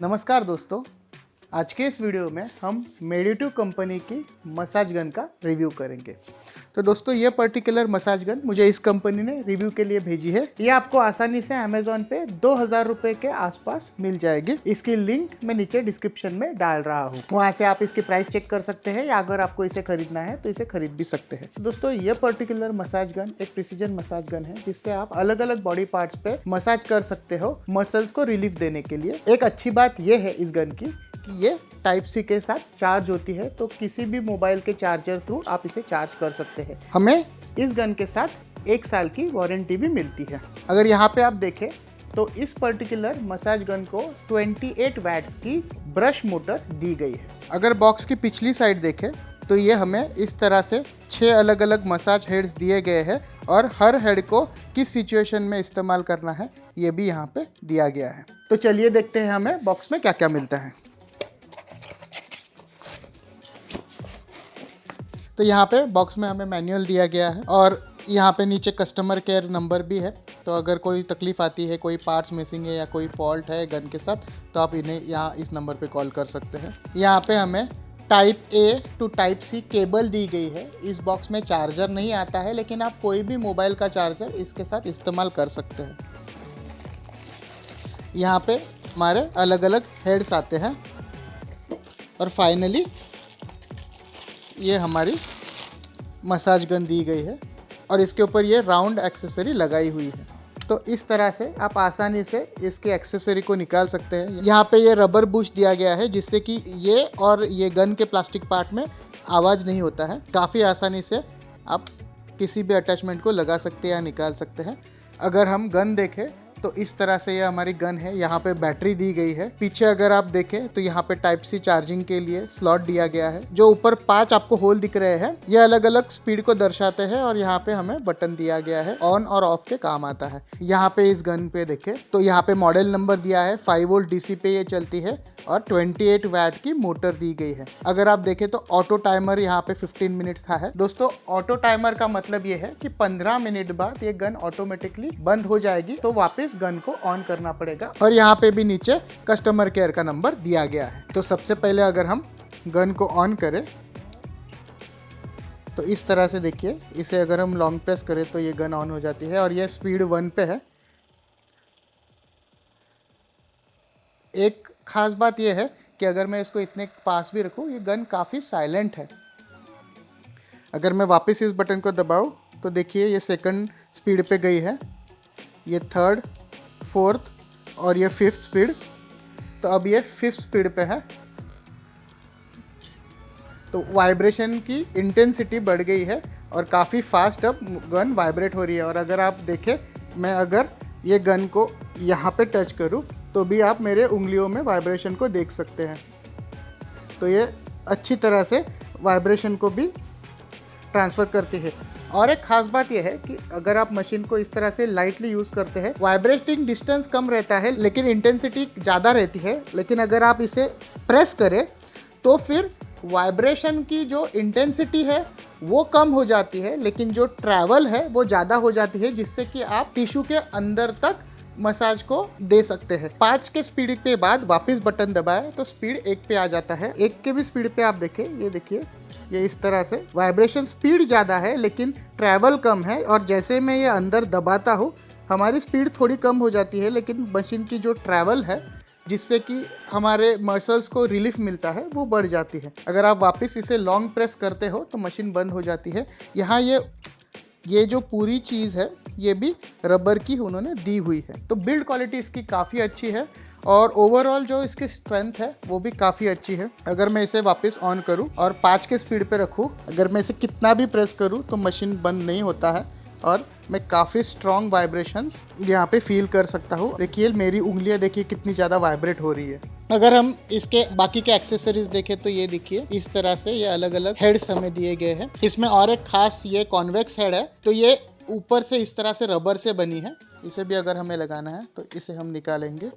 नमस्कार दोस्तों, आज के इस वीडियो में हम मेडिटिव कंपनी की मसाज गन का रिव्यू करेंगे। तो दोस्तों ये पर्टिकुलर मसाज गन मुझे इस कंपनी ने रिव्यू के लिए भेजी है। ये आपको आसानी से अमेजोन पे 2000 रुपए के आसपास मिल जाएगी। इसकी लिंक मैं नीचे डिस्क्रिप्शन में डाल रहा हूँ, वहाँ से आप इसकी प्राइस चेक कर सकते हैं या अगर आपको इसे खरीदना है तो इसे खरीद भी सकते हैं। तो दोस्तों ये पर्टिकुलर मसाज गन एक प्रिसीजन मसाज गन है जिससे आप अलग अलग बॉडी पार्ट्स पे मसाज कर सकते हो मसल्स को रिलीफ देने के लिए। एक अच्छी बात यह है इस गन की कि ये टाइप सी के साथ चार्ज होती है, तो किसी भी मोबाइल के चार्जर थ्रू आप इसे चार्ज कर सकते हैं। हमें इस गन के साथ 1 साल की वारंटी भी मिलती है। अगर यहाँ पे आप देखें तो इस पर्टिकुलर मसाज गन को 28 वैट्स की ब्रश मोटर दी गई है। अगर बॉक्स की पिछली साइड देखें तो ये हमें इस तरह से 6 अलग अलग मसाज हेड्स दिए गए हैं और हर हेड को किस सिचुएशन में इस्तेमाल करना है ये भी यहाँ पे दिया गया है। तो चलिए देखते हैं हमें बॉक्स में क्या क्या मिलता है। तो यहाँ पे बॉक्स में हमें मैनुअल दिया गया है और यहाँ पे नीचे कस्टमर केयर नंबर भी है। तो अगर कोई तकलीफ़ आती है, कोई पार्ट्स मिसिंग है या कोई फॉल्ट है गन के साथ, तो आप इन्हें यहाँ इस नंबर पे कॉल कर सकते हैं। यहाँ पे हमें type A to type C cable दी गई है। इस बॉक्स में चार्जर नहीं आता है, लेकिन आप कोई भी मोबाइल का चार्जर इसके साथ इस्तेमाल कर सकते हैं। यहाँ पे हमारे अलग अलग हेड्स आते हैं और फाइनली ये हमारी मसाज गन दी गई है और इसके ऊपर ये राउंड एक्सेसरी लगाई हुई है। तो इस तरह से आप आसानी से इसके एक्सेसरी को निकाल सकते हैं। यहाँ पे ये रबर बुश दिया गया है जिससे कि ये और ये गन के प्लास्टिक पार्ट में आवाज़ नहीं होता है। काफ़ी आसानी से आप किसी भी अटैचमेंट को लगा सकते हैं या निकाल सकते हैं। अगर हम गन देखें तो इस तरह से ये हमारी गन है। यहाँ पे बैटरी दी गई है। पीछे अगर आप देखें तो यहाँ पे टाइप सी चार्जिंग के लिए स्लॉट दिया गया है। जो ऊपर 5 आपको होल दिख रहे हैं ये अलग अलग स्पीड को दर्शाते हैं और यहाँ पे हमें बटन दिया गया है, ऑन और ऑफ के काम आता है। यहाँ पे इस गन पे देखें तो यहाँ पे मॉडल नंबर दिया है, 5 वोल्ट डीसी पे ये चलती है और 28 वैट की मोटर दी गई है। अगर आप देखें तो ऑटो टाइमर यहाँ पे 15 मिनट्स का है। दोस्तों ऑटो टाइमर का मतलब ये है कि 15 मिनट बाद ये गन ऑटोमेटिकली बंद हो जाएगी, तो वापस गन को ऑन करना पड़ेगा। और यहाँ पे भी नीचे कस्टमर केयर का नंबर दिया गया है। तो सबसे पहले अगर हम गन को ऑन करें तो इस तरह से देखिए, इसे अगर हम लॉन्ग प्रेस करें तो ये गन ऑन हो जाती है और ये स्पीड 1 पे है। एक खास बात यह है कि अगर मैं इसको इतने पास भी रखूं ये गन काफ़ी साइलेंट है। अगर मैं वापस इस बटन को दबाऊं तो देखिए ये सेकंड स्पीड पे गई है, ये थर्ड, फोर्थ और ये 5th स्पीड। तो अब ये 5th स्पीड पे है। तो वाइब्रेशन की इंटेंसिटी बढ़ गई है और काफ़ी फास्ट अब गन वाइब्रेट हो रही है। और अगर आप देखें, मैं अगर ये गन को यहाँ पे टच करूँ तो भी आप मेरे उंगलियों में वाइब्रेशन को देख सकते हैं। तो ये अच्छी तरह से वाइब्रेशन को भी ट्रांसफ़र करती है। और एक खास बात यह है कि अगर आप मशीन को इस तरह से लाइटली यूज़ करते हैं, वाइब्रेटिंग डिस्टेंस कम रहता है लेकिन इंटेंसिटी ज़्यादा रहती है। लेकिन अगर आप इसे प्रेस करें तो फिर वाइब्रेशन की जो इंटेंसिटी है वो कम हो जाती है, लेकिन जो ट्रैवल है वो ज़्यादा हो जाती है, जिससे कि आप टिश्यू के अंदर तक मसाज को दे सकते हैं। 5 के स्पीड पे बाद वापस बटन दबाएं तो स्पीड 1 पे आ जाता है। 1 के भी स्पीड पे आप देखें, ये देखिए ये इस तरह से वाइब्रेशन स्पीड ज़्यादा है लेकिन ट्रैवल कम है। और जैसे मैं ये अंदर दबाता हूँ हमारी स्पीड थोड़ी कम हो जाती है, लेकिन मशीन की जो ट्रैवल है जिससे कि हमारे मसल्स को रिलीफ मिलता है वो बढ़ जाती है। अगर आप वापस इसे लॉन्ग प्रेस करते हो तो मशीन बंद हो जाती है। यहाँ ये जो पूरी चीज़ है ये भी रबर की उन्होंने दी हुई है। तो बिल्ड क्वालिटी इसकी काफ़ी अच्छी है और ओवरऑल जो इसकी स्ट्रेंथ है वो भी काफ़ी अच्छी है। अगर मैं इसे वापस ऑन करूं और 5 के स्पीड पे रखूं, अगर मैं इसे कितना भी प्रेस करूं तो मशीन बंद नहीं होता है और मैं काफ़ी स्ट्रॉन्ग वाइब्रेशंस यहाँ पे फील कर सकता हूँ। देखिए मेरी उंगलियाँ देखिए कितनी ज़्यादा वाइब्रेट हो रही है। अगर हम इसके बाकी के एक्सेसरीज देखें तो ये देखिए इस तरह से ये अलग अलग हेड्स हमें दिए गए हैं। इसमें और एक खास ये कॉन्वेक्स हेड है, तो ये ऊपर से इस तरह से रबर से बनी है। इसे भी अगर हमें लगाना है तो इसे हम निकालेंगे,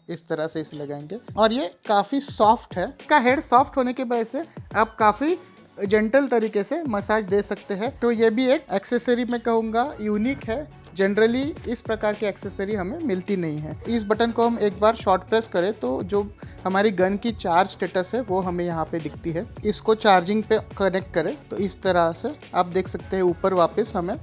इस तरह से इसे लगाएंगे और ये काफ़ी सॉफ्ट है। इसका हेड सॉफ्ट होने की वजह से आप काफ़ी जेंटल तरीके से मसाज दे सकते हैं। तो ये भी एक एक्सेसरी मैं कहूँगा यूनिक है जनरली इस प्रकार की एक्सेसरी हमें मिलती नहीं है। इस बटन को हम एक बार शॉर्ट प्रेस करें तो जो हमारी गन की चार्ज स्टेटस है वो हमें यहाँ पे दिखती है। इसको चार्जिंग पे कनेक्ट करें तो इस तरह से आप देख सकते हैं ऊपर वापस हमें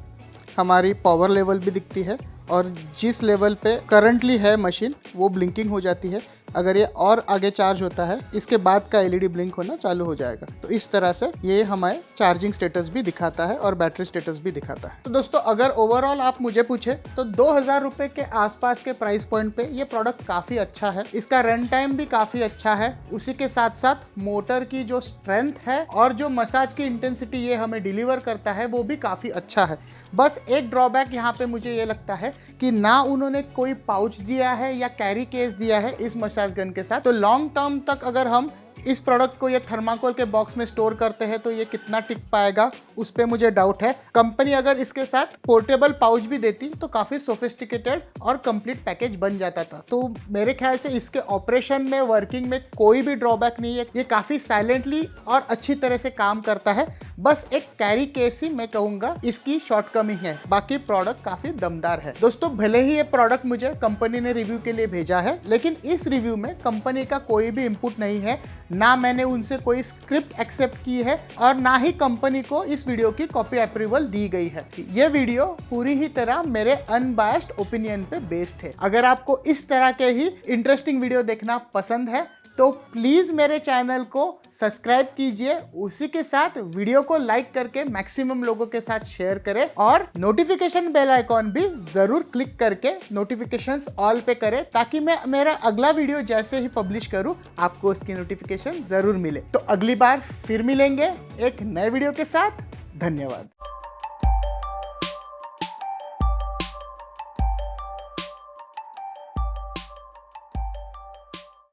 हमारी पावर लेवल भी दिखती है और जिस लेवल पे करंटली है मशीन वो ब्लिंकिंग हो जाती है। अगर ये और आगे चार्ज होता है इसके बाद का एलईडी ब्लिंक होना चालू हो जाएगा। तो इस तरह से ये हमें चार्जिंग स्टेटस भी दिखाता है और बैटरी स्टेटस भी दिखाता है। तो दोस्तों अगर ओवरऑल आप मुझे पूछे तो 2000 रुपये के आसपास के प्राइस पॉइंट पे ये प्रोडक्ट काफ़ी अच्छा है। इसका रन टाइम भी काफ़ी अच्छा है। उसी के साथ साथ मोटर की जो स्ट्रेंथ है और जो मसाज की इंटेंसिटी ये हमें डिलीवर करता है वो भी काफ़ी अच्छा है। बस एक ड्रॉबैक यहाँ पे मुझे ये लगता है कि ना उन्होंने कोई पाउच दिया है या कैरी केस दिया है इस मसाज गन के साथ। तो लॉन्ग टर्म तक अगर हम इस प्रोडक्ट को ये थर्माकोल के बॉक्स में स्टोर करते हैं तो ये कितना टिक पाएगा उस पे मुझे डाउट है। कंपनी अगर इसके साथ पोर्टेबल पाउच भी देती तो काफ़ी सोफिस्टिकेटेड और कंप्लीट पैकेज बन जाता था। तो मेरे ख्याल से इसके ऑपरेशन में वर्किंग में कोई भी ड्रॉबैक नहीं है। ये काफ़ी साइलेंटली और अच्छी तरह से काम करता है। बस एक कैरी केस ही मैं कहूँगा इसकी शॉर्टकमिंग है, बाकी प्रोडक्ट काफ़ी दमदार है। दोस्तों भले ही ये प्रोडक्ट मुझे कंपनी ने रिव्यू के लिए भेजा है लेकिन इस रिव्यू में कंपनी का कोई भी इनपुट नहीं है, ना मैंने उनसे कोई स्क्रिप्ट एक्सेप्ट की है और ना ही कंपनी को इस वीडियो की कॉपी अप्रूवल दी गई है। ये वीडियो पूरी ही तरह मेरे अनबायस्ड ओपिनियन पे बेस्ड है। अगर आपको इस तरह के ही इंटरेस्टिंग वीडियो देखना पसंद है तो प्लीज मेरे चैनल को सब्सक्राइब कीजिए। उसी के साथ वीडियो को लाइक करके मैक्सिमम लोगों के साथ शेयर करें और नोटिफिकेशन बेल आइकॉन भी जरूर क्लिक करके नोटिफिकेशंस ऑल पे करें ताकि मैं मेरा अगला वीडियो जैसे ही पब्लिश करूं आपको उसकी नोटिफिकेशन जरूर मिले। तो अगली बार फिर मिलेंगे एक नए वीडियो के साथ। धन्यवाद।